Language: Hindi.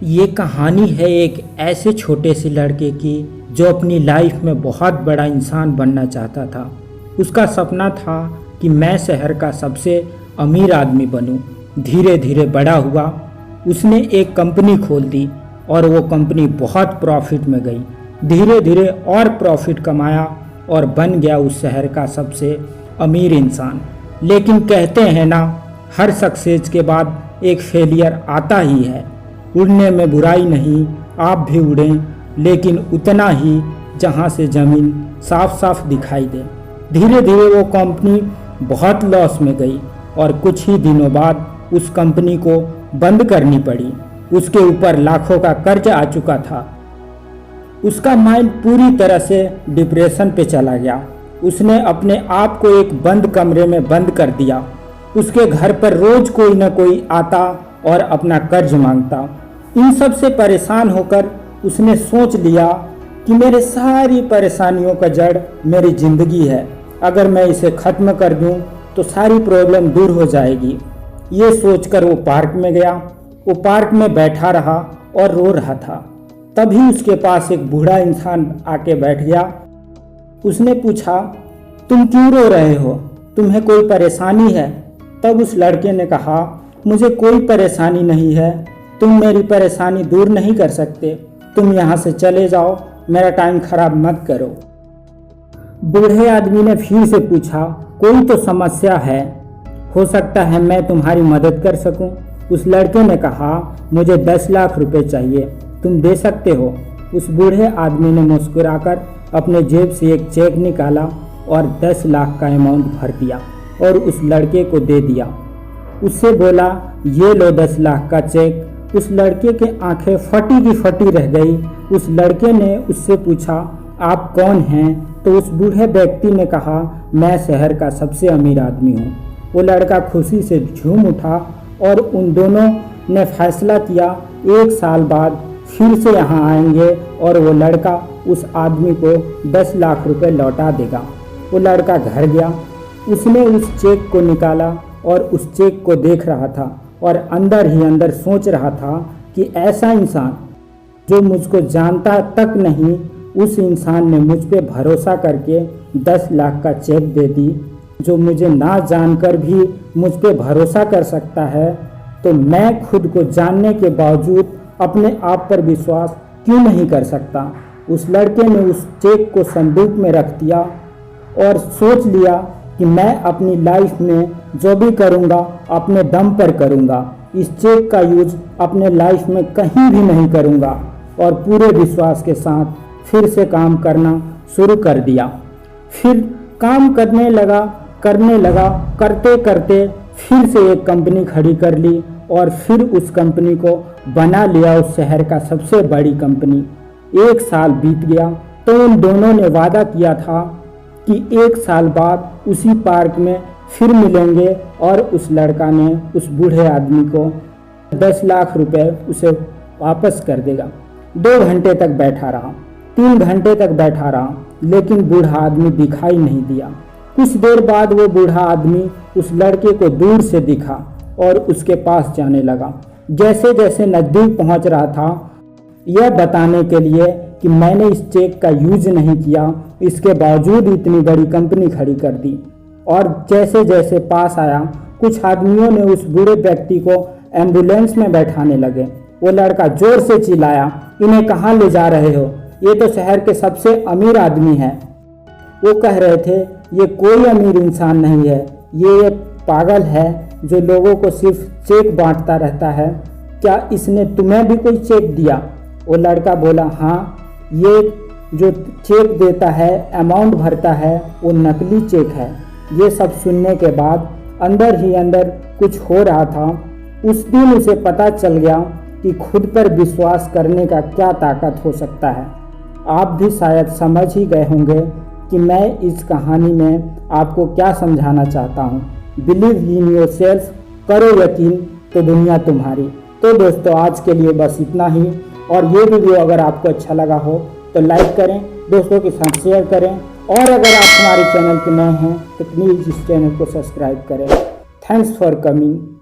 ये कहानी है एक ऐसे छोटे से लड़के की जो अपनी लाइफ में बहुत बड़ा इंसान बनना चाहता था। उसका सपना था कि मैं शहर का सबसे अमीर आदमी बनूं। धीरे धीरे बड़ा हुआ, उसने एक कंपनी खोल दी और वो कंपनी बहुत प्रॉफिट में गई। धीरे धीरे और प्रॉफिट कमाया और बन गया उस शहर का सबसे अमीर इंसान। लेकिन कहते हैं ना, हर सक्सेस के बाद एक फेलियर आता ही है। उड़ने में बुराई नहीं, आप भी उड़ें, लेकिन उतना ही जहां से ज़मीन साफ साफ दिखाई दे। धीरे धीरे वो कंपनी बहुत लॉस में गई और कुछ ही दिनों बाद उस कंपनी को बंद करनी पड़ी। उसके ऊपर लाखों का कर्ज आ चुका था। उसका माइंड पूरी तरह से डिप्रेशन पे चला गया। उसने अपने आप को एक बंद कमरे में बंद कर दिया। उसके घर पर रोज कोई न कोई आता और अपना कर्ज मांगता। इन सब से परेशान होकर उसने सोच लिया कि मेरे सारी परेशानियों का जड़ मेरी ज़िंदगी है। अगर मैं इसे ख़त्म कर दूं तो सारी प्रॉब्लम दूर हो जाएगी। ये सोचकर वो पार्क में गया। वो पार्क में बैठा रहा और रो रहा था। तभी उसके पास एक बूढ़ा इंसान आके बैठ गया। उसने पूछा, तुम क्यों रो रहे हो? तुम्हें कोई परेशानी है? तब उस लड़के ने कहा, मुझे कोई परेशानी नहीं है। तुम मेरी परेशानी दूर नहीं कर सकते। तुम यहाँ से चले जाओ, मेरा टाइम खराब मत करो। बूढ़े आदमी ने फिर से पूछा, कोई तो समस्या है, हो सकता है मैं तुम्हारी मदद कर सकूं। उस लड़के ने कहा, मुझे 10 लाख रुपए चाहिए, तुम दे सकते हो? उस बूढ़े आदमी ने मुस्कुराकर अपने जेब से एक चेक निकाला और 10 लाख का अमाउंट भर दिया और उस लड़के को दे दिया। उससे बोला, ये लो 10 लाख का चेक। उस लड़के के आंखें फटी की फटी रह गई। उस लड़के ने उससे पूछा, आप कौन हैं? तो उस बूढ़े व्यक्ति ने कहा, मैं शहर का सबसे अमीर आदमी हूँ। वो लड़का खुशी से झूम उठा और उन दोनों ने फैसला किया 1 साल बाद फिर से यहाँ आएंगे और वो लड़का उस आदमी को 10 लाख रुपए लौटा देगा। वो लड़का घर गया। उसने उस चेक को निकाला और उस चेक को देख रहा था और अंदर ही अंदर सोच रहा था कि ऐसा इंसान जो मुझको जानता तक नहीं, उस इंसान ने मुझ पे भरोसा करके 10 लाख का चेक दे दी। जो मुझे ना जानकर भी मुझ पे भरोसा कर सकता है, तो मैं खुद को जानने के बावजूद अपने आप पर विश्वास क्यों नहीं कर सकता? उस लड़के ने उस चेक को संदूक में रख दिया और सोच लिया कि मैं अपनी लाइफ में जो भी करूँगा अपने दम पर करूँगा। इस चेक का यूज अपने लाइफ में कहीं भी नहीं करूँगा और पूरे विश्वास के साथ फिर से काम करना शुरू कर दिया। फिर काम करने लगा, करते करते फिर से एक कंपनी खड़ी कर ली और फिर उस कंपनी को बना लिया उस शहर का सबसे बड़ी कंपनी। 1 साल बीत गया तो उन दोनों ने वादा किया था कि 1 साल बाद उसी पार्क में फिर मिलेंगे और उस लड़का ने उस बूढ़े आदमी को 10 लाख रुपए उसे वापस कर देगा। 2 घंटे तक बैठा रहा, 3 घंटे तक बैठा रहा, लेकिन बूढ़ा आदमी दिखाई नहीं दिया। कुछ देर बाद वो बूढ़ा आदमी उस लड़के को दूर से दिखा और उसके पास जाने लगा। जैसे जैसे नज़दीक पहुंच रहा था, यह बताने के लिए कि मैंने इस चेक का यूज नहीं किया, इसके बावजूद इतनी बड़ी कंपनी खड़ी कर दी। और जैसे जैसे पास आया, कुछ आदमियों ने उस बूढ़े व्यक्ति को एम्बुलेंस में बैठाने लगे। वो लड़का जोर से चिल्लाया, इन्हें कहाँ ले जा रहे हो? ये तो शहर के सबसे अमीर आदमी हैं। वो कह रहे थे, ये कोई अमीर इंसान नहीं है, ये पागल है जो लोगों को सिर्फ चेक बांटता रहता है। क्या इसने तुम्हें भी कोई चेक दिया? वो लड़का बोला, हाँ, ये जो चेक देता है, अमाउंट भरता है, वो नकली चेक है। ये सब सुनने के बाद अंदर ही अंदर कुछ हो रहा था। उस दिन उसे पता चल गया कि खुद पर विश्वास करने का क्या ताकत हो सकता है। आप भी शायद समझ ही गए होंगे कि मैं इस कहानी में आपको क्या समझाना चाहता हूँ। बिलीव इन योरसेल्फ, करो यकीन तो दुनिया तुम्हारी। तो दोस्तों, आज के लिए बस इतना ही। और ये वीडियो अगर आपको अच्छा लगा हो तो लाइक करें, दोस्तों के साथ शेयर करें और अगर आप हमारे चैनल के नए हैं तो प्लीज़ इस चैनल को सब्सक्राइब करें। Thanks for coming.